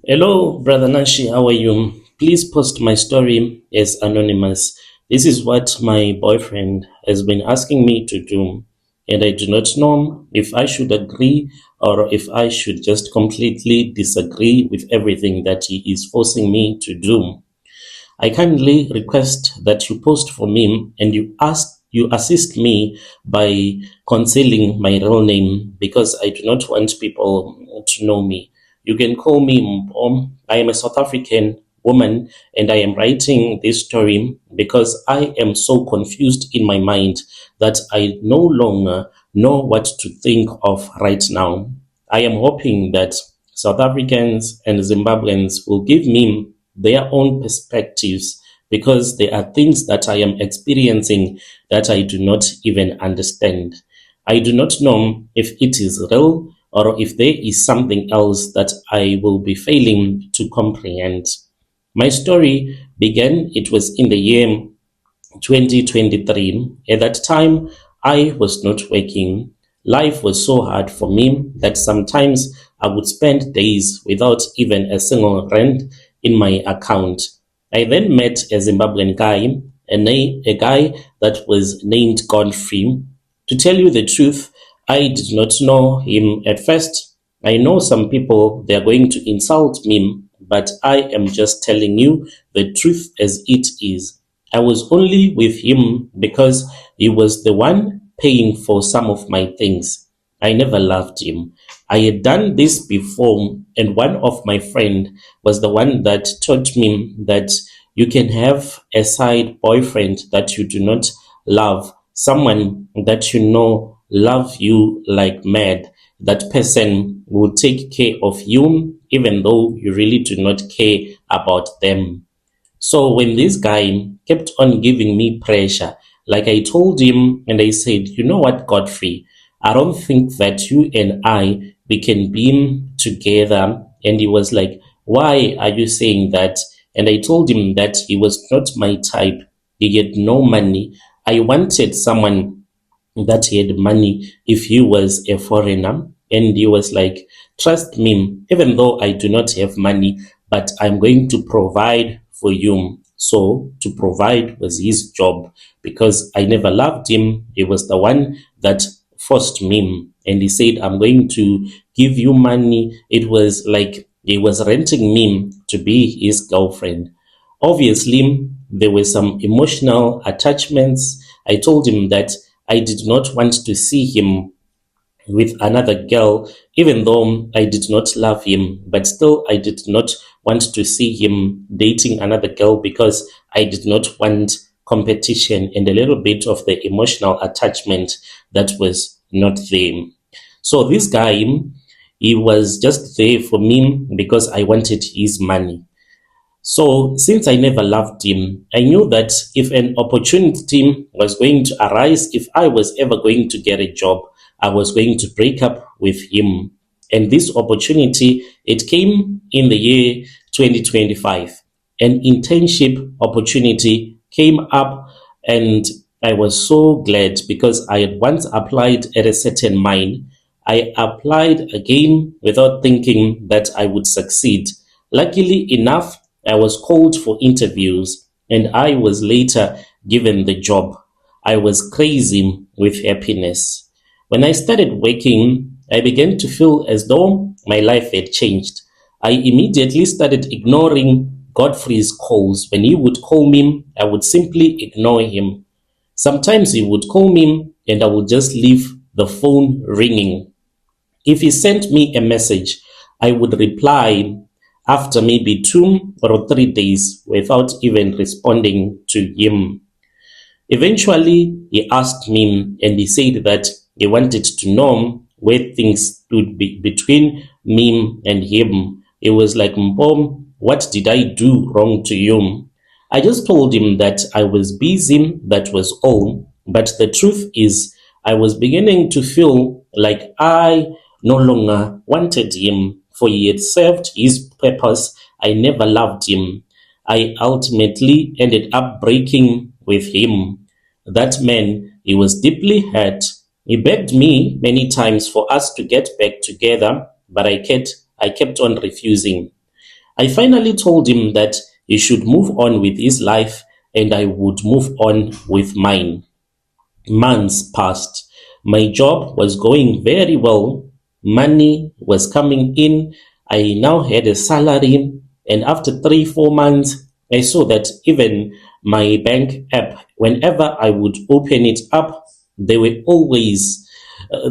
Hello, Brother Nashi, how are you? Please post my story as anonymous. This is what my boyfriend has been asking me to do, and I do not know if I should agree or if I should just completely disagree with everything that he is forcing me to do. I kindly request that you post for me and you assist me by concealing my real name because I do not want people to know me. You can call me Mpom. I am a South African woman and I am writing this story because I am so confused in my mind that I no longer know what to think of right now. I am hoping that South Africans and Zimbabweans will give me their own perspectives because there are things that I am experiencing that I do not even understand. I do not know if it is real or if there is something else that I will be failing to comprehend. My story began, it was in the year 2023. At that time, I was not working. Life was so hard for me that sometimes I would spend days without even a single rand in my account. I then met a Zimbabwean guy, a guy that was named Godfrey. To tell you the truth, I did not know him at first. I know some people, they are going to insult me, but I am just telling you the truth as it is. I was only with him because he was the one paying for some of my things. I never loved him. I had done this before, and one of my friend was the one that taught me that you can have a side boyfriend that you do not love, someone that you know love you like mad. That person will take care of you even though you really do not care about them. So when this guy kept on giving me pressure, like I told him and I said, you know what, Godfrey, I don't think that you and we can be together. And he was like, why are you saying that? And I told him that he was not my type. He had no money. I wanted someone that he had money if he was a foreigner. And he was like, trust me, even though I do not have money, but I'm going to provide for you. So to provide was his job because I never loved him. He was the one that forced me. And he said, I'm going to give you money. It was like he was renting me to be his girlfriend. Obviously, there were some emotional attachments. I told him that I did not want to see him with another girl, even though I did not love him, but still I did not want to see him dating another girl because I did not want competition and a little bit of the emotional attachment that was not there. So this guy, he was just there for me because I wanted his money. So, since I never loved him, I knew that if an opportunity was going to arise, if I was ever going to get a job, I was going to break up with him. And this opportunity, it came in the year 2025. An internship opportunity came up, and I was so glad because I had once applied at a certain mine. I applied again without thinking that I would succeed. Luckily enough, I was called for interviews and I was later given the job. I was crazy with happiness. When I started working, I began to feel as though my life had changed. I immediately started ignoring Godfrey's calls. When he would call me, I would simply ignore him. Sometimes he would call me and I would just leave the phone ringing. If he sent me a message, I would reply after maybe 2 or 3 days without even responding to him. Eventually, he asked me and he said that he wanted to know where things stood between me and him. It was like, Mpom, what did I do wrong to you? I just told him that I was busy, that was all. But the truth is, I was beginning to feel like I no longer wanted him, for he had served his purpose. I never loved him. I ultimately ended up breaking with him. That man, he was deeply hurt. He begged me many times for us to get back together, but I kept on refusing. I finally told him that he should move on with his life and I would move on with mine. Months passed. My job was going very well. Money was coming in. I now had a salary. And after 3, 4 months, I saw that even my bank app, whenever I would open it up, there were always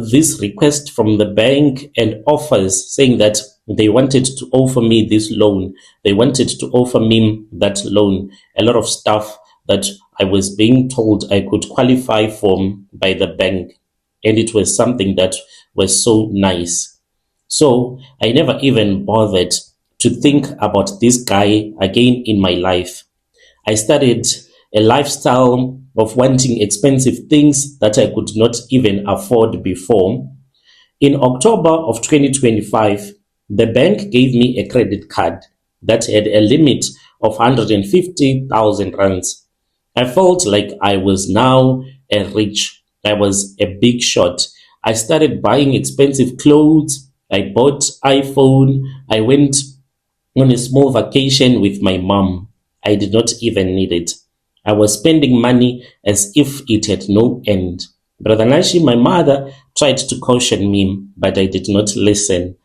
this request from the bank and offers saying that they wanted to offer me this loan. They wanted to offer me that loan. A lot of stuff that I was being told I could qualify for by the bank. And it was something that was so nice. So I never even bothered to think about this guy again in my life. I started a lifestyle of wanting expensive things that I could not even afford before. In October of 2025, the bank gave me a credit card that had a limit of 150,000 rands. I felt like I was now I was a big shot. I started buying expensive clothes. I bought iPhone. I went on a small vacation with my mom. I did not even need it. I was spending money as if it had no end. Brother Nashi, my mother, tried to caution me, but I did not listen.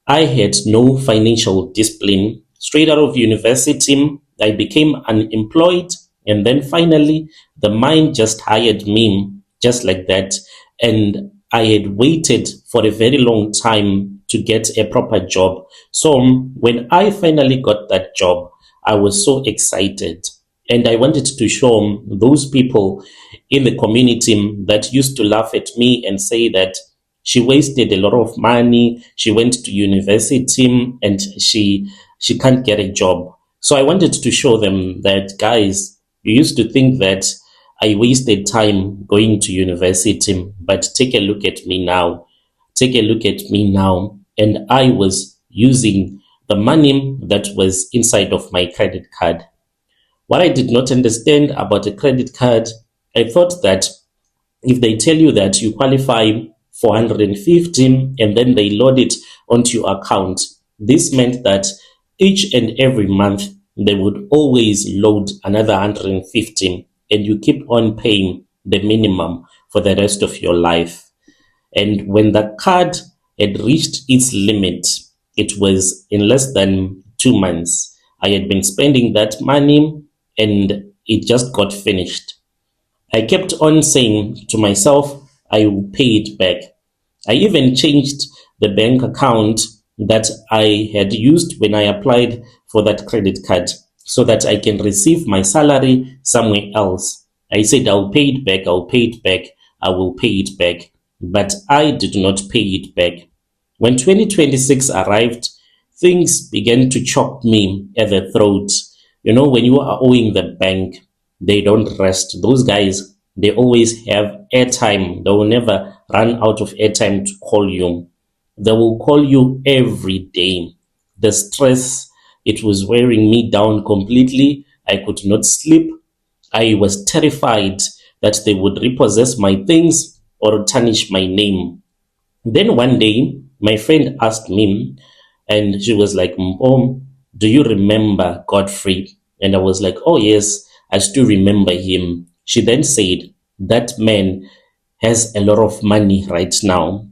I had no financial discipline. Straight out of university, I became unemployed, and then finally, the mind just hired me, just like that. And I had waited for a very long time to get a proper job. So when I finally got that job, I was so excited. And I wanted to show those people in the community that used to laugh at me and say that she wasted a lot of money. She went to university and she can't get a job. So I wanted to show them that, guys, you used to think that I wasted time going to university, but take a look at me now. Take a look at me now. And I was using the money that was inside of my credit card. What I did not understand about a credit card, I thought that if they tell you that you qualify for 150 and then they load it onto your account, this meant that each and every month they would always load another 150 and you keep on paying the minimum for the rest of your life. And when the card had reached its limit, it was in less than 2 months. I had been spending that money and it just got finished. I kept on saying to myself, I will pay it back. I even changed the bank account that I had used when I applied for that credit card so that I can receive my salary somewhere else. I said, I'll pay it back, I'll pay it back, I will pay it back. But I did not pay it back. When 2026 arrived, things began to choke me at the throat. You know, when you are owing the bank, they don't rest. Those guys, they always have airtime. They will never run out of airtime to call you. They will call you every day. The stress, it was wearing me down completely. I could not sleep. I was terrified that they would repossess my things or tarnish my name. Then one day, my friend asked me, and she was like, Mom, do you remember Godfrey? And I was like, oh, yes, I still remember him. She then said, that man has a lot of money right now.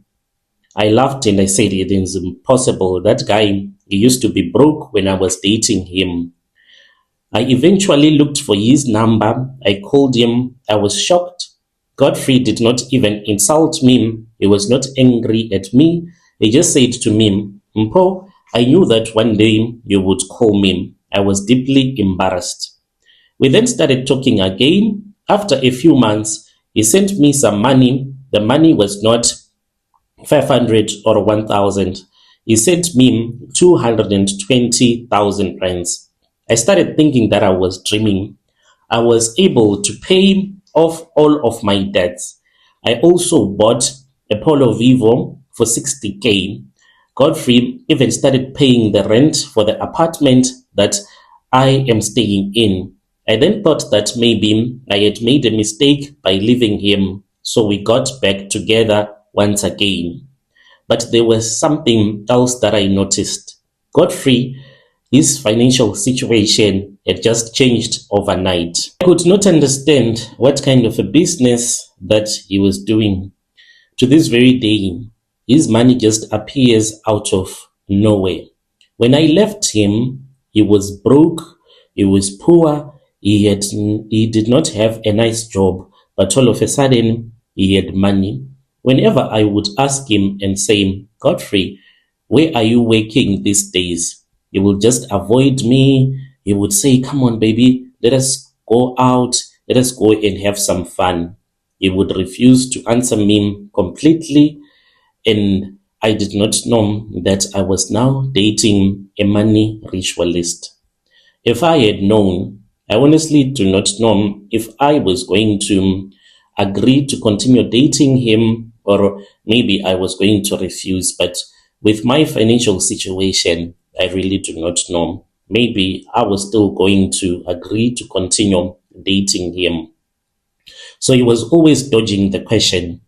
I laughed and I said, it is impossible. That guy, he used to be broke when I was dating him. I eventually looked for his number. I called him. I was shocked. Godfrey did not even insult me. He was not angry at me. He just said to me, Mpo, I knew that one day you would call me. I was deeply embarrassed. We then started talking again. After a few months, he sent me some money. The money was not 500 or 1,000. He sent me 220,000 rands. I started thinking that I was dreaming. I was able to pay off all of my debts. I also bought a Polo Vivo for 60K. Godfrey even started paying the rent for the apartment that I am staying in. I then thought that maybe I had made a mistake by leaving him, so we got back together once again. But there was something else that I noticed. Godfrey His financial situation had just changed overnight. I could not understand what kind of a business that he was doing. To this very day, his money just appears out of nowhere. When I left him, he was broke, he was poor, he did not have a nice job, but all of a sudden he had money. Whenever I would ask him and say, Godfrey, where are you working these days? He will just avoid me. He would say, come on, baby, let us go out, let us go and have some fun. He would refuse to answer me completely, and I did not know that I was now dating a money ritualist. If I had known, I honestly do not know if I was going to agree to continue dating him, or maybe I was going to refuse. But with my financial situation, I really do not know. Maybe I was still going to agree to continue dating him. So he was always dodging the question.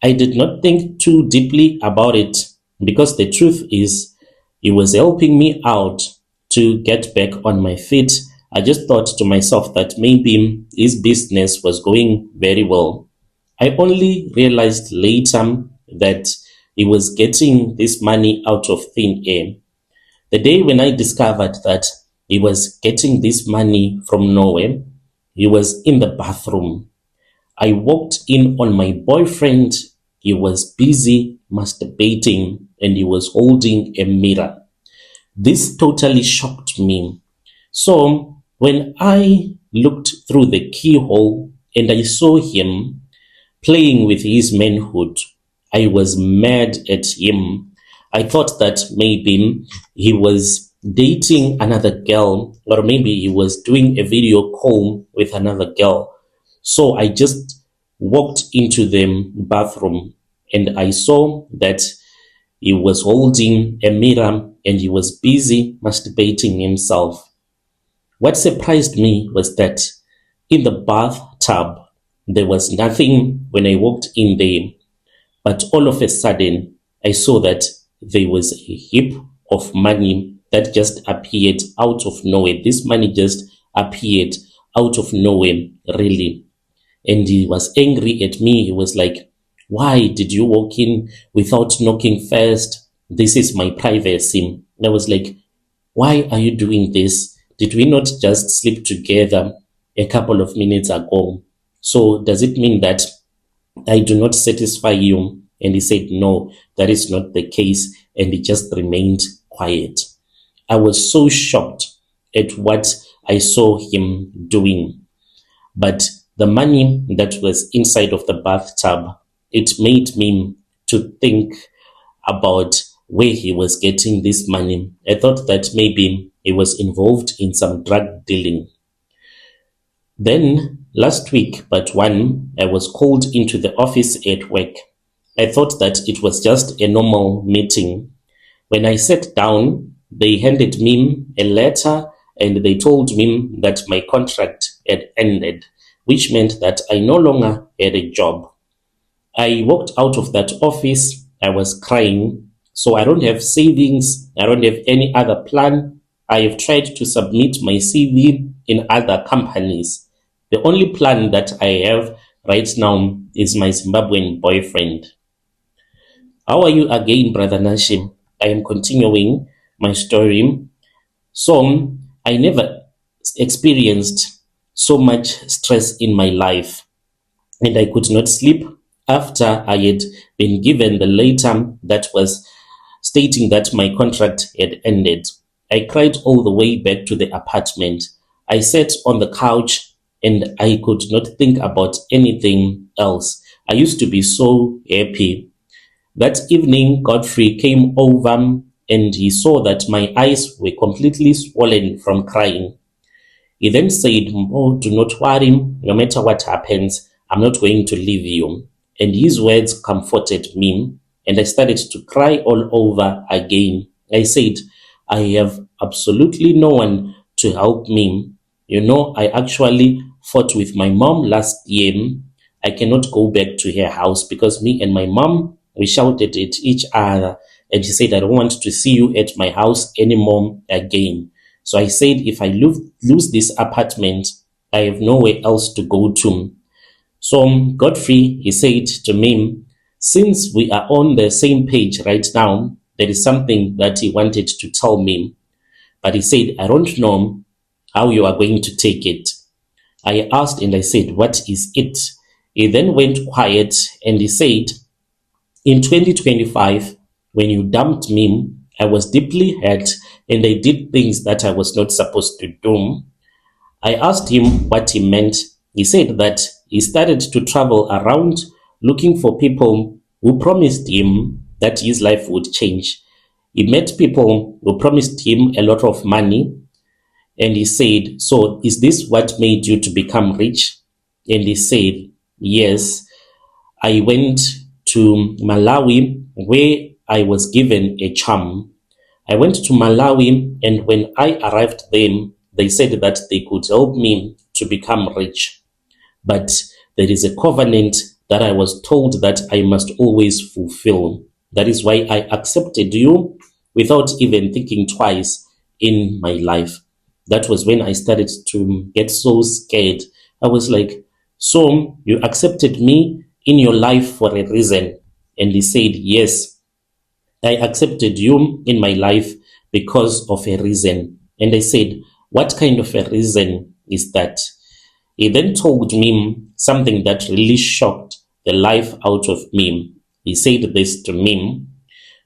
I did not think too deeply about it, because the truth is, he was helping me out to get back on my feet. I just thought to myself that maybe his business was going very well. I only realized later that he was getting this money out of thin air. The day when I discovered that he was getting this money from nowhere, he was in the bathroom. I walked in on my boyfriend. He was busy masturbating and he was holding a mirror. This totally shocked me. So when I looked through the keyhole and I saw him playing with his manhood, I was mad at him. I thought that maybe he was dating another girl, or maybe he was doing a video call with another girl. So I just walked into the bathroom and I saw that he was holding a mirror and he was busy masturbating himself. What surprised me was that in the bathtub, there was nothing when I walked in there, but all of a sudden, I saw that there was a heap of money that just appeared out of nowhere. This money just appeared out of nowhere, really. And he was angry at me. He was like, why did you walk in without knocking first? This is my privacy. And I was like, why are you doing this? Did we not just sleep together a couple of minutes ago? So does it mean that I do not satisfy you? And he said, no, that is not the case. And he just remained quiet. I was so shocked at what I saw him doing. But the money that was inside of the bathtub, it made me to think about where he was getting this money. I thought that maybe he was involved in some drug dealing. Then last week, but one, I was called into the office at work. I thought that it was just a normal meeting. When I sat down, they handed me a letter and they told me that my contract had ended, which meant that I no longer had a job. I walked out of that office. I was crying. So I don't have savings. I don't have any other plan. I have tried to submit my CV in other companies. The only plan that I have right now is my Zimbabwean boyfriend. How are you again, Brother Nashim? I am continuing my story. So I never experienced so much stress in my life, and I could not sleep after I had been given the letter that was stating that my contract had ended. I cried all the way back to the apartment. I sat on the couch and I could not think about anything else. I used to be so happy. That evening, Godfrey came over and he saw that my eyes were completely swollen from crying. He then said, oh, do not worry, no matter what happens, I'm not going to leave you. And his words comforted me, and I started to cry all over again. I said, I have absolutely no one to help me. You know, I actually fought with my mom last year. I cannot go back to her house because me and my mom, we shouted at each other. And she said, I don't want to see you at my house anymore again. So I said, if I lose this apartment, I have nowhere else to go to. So Godfrey, he said to me, since we are on the same page right now, there is something that he wanted to tell me. But he said, I don't know how you are going to take it. I asked and I said, what is it? He then went quiet and he said, in 2025, when you dumped me, I was deeply hurt and I did things that I was not supposed to do. I asked him what he meant. He said that he started to travel around looking for people who promised him that his life would change. He met people who promised him a lot of money. And he said, so is this what made you to become rich? And he said, yes. I went to Malawi where I was given a charm. I went to Malawi, and when I arrived there, they said that they could help me to become rich. But there is a covenant that I was told that I must always fulfill. That is why I accepted you without even thinking twice in my life. That was when I started to get so scared. I was like, so you accepted me in your life for a reason? And he said, yes, I accepted you in my life because of a reason. And I said, what kind of a reason is that? He then told me something that really shocked the life out of me. He said this to me: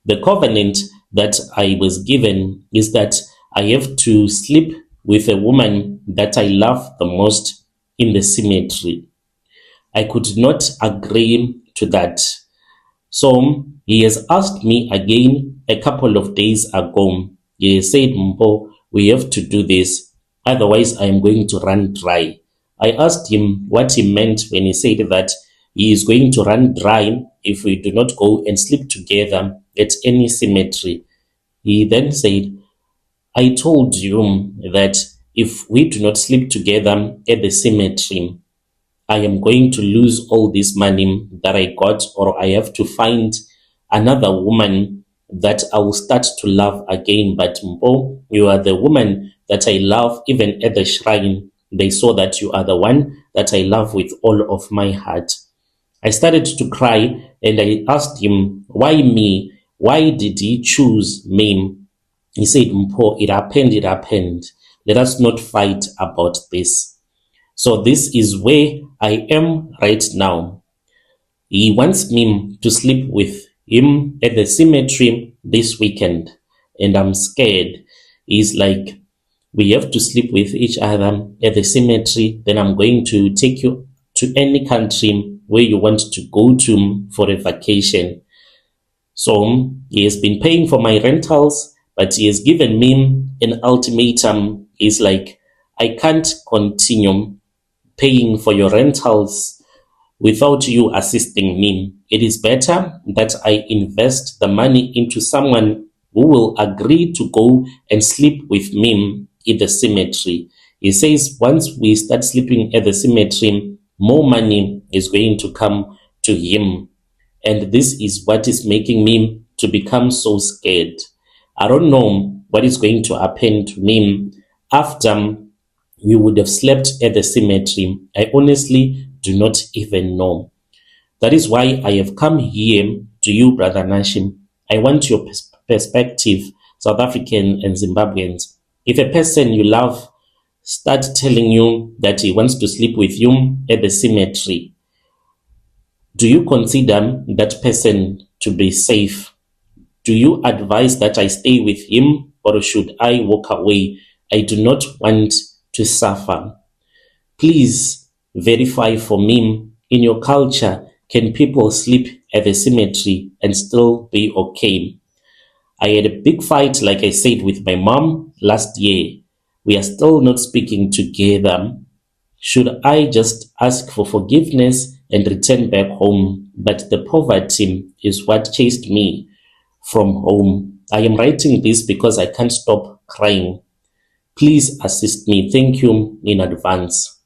the covenant that I was given is that I have to sleep with a woman that I love the most in the cemetery. I could not agree to that. So he has asked me again a couple of days ago. He said, Mpo, we have to do this. Otherwise, I am going to run dry. I asked him what he meant when he said that he is going to run dry if we do not go and sleep together at any cemetery. He then said, I told you that if we do not sleep together at the cemetery, I am going to lose all this money that I got, or I have to find another woman that I will start to love again. But Mpo, you are the woman that I love. Even at the shrine, they saw that you are the one that I love with all of my heart. I started to cry and I asked him, why me? Why did he choose me? He said, Mpo, it happened, it happened. Let us not fight about this. So this is where I am right now. He wants me to sleep with him at the cemetery this weekend, and I'm scared. He's like, we have to sleep with each other at the cemetery, then I'm going to take you to any country where you want to go to for a vacation. So he has been paying for my rentals, but he has given me an ultimatum. He's like, I can't continue paying for your rentals without you assisting me. It is better that I invest the money into someone who will agree to go and sleep with me in the cemetery. He says once we start sleeping at the cemetery, more money is going to come to him. And this is what is making me to become so scared. I don't know what is going to happen to me after we would have slept at the cemetery. I honestly do not even know. That is why I have come here to you, Brother Nashim. I want your perspective, South African and Zimbabweans. If a person you love start telling you that he wants to sleep with you at the cemetery, do you consider that person to be safe? Do you advise that I stay with him, or should I walk away? I do not want to suffer. Please verify for me, in your culture, can people sleep at the cemetery and still be okay? I had a big fight, like I said, with my mom last year. We are still not speaking together. Should I just ask for forgiveness and return back home? But the poverty is what chased me from home. I am writing this because I can't stop crying. Please assist me. Thank you in advance.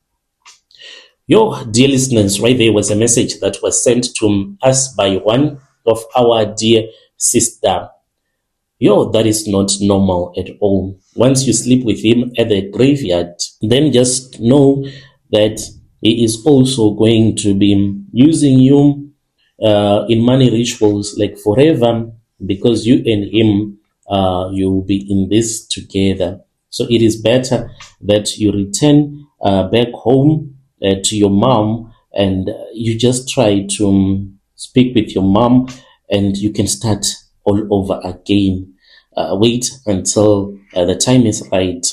Yo, dear listeners, right there was a message that was sent to us by one of our dear sister. Yo, that is not normal at all. Once you sleep with him at the graveyard, then just know that he is also going to be using you in money rituals like forever, because you and him, you'll be in this together. So it is better that you return back home to your mom, and you just try to speak with your mom, and you can start all over again. Wait until the time is right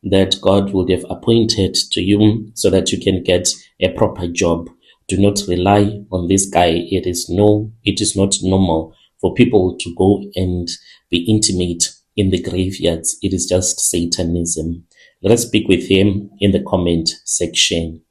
that God would have appointed to you, so that you can get a proper job. Do not rely on this guy. It is not normal for people to go and be intimate in the graveyards. It is just Satanism. Let us speak with him in the comment section.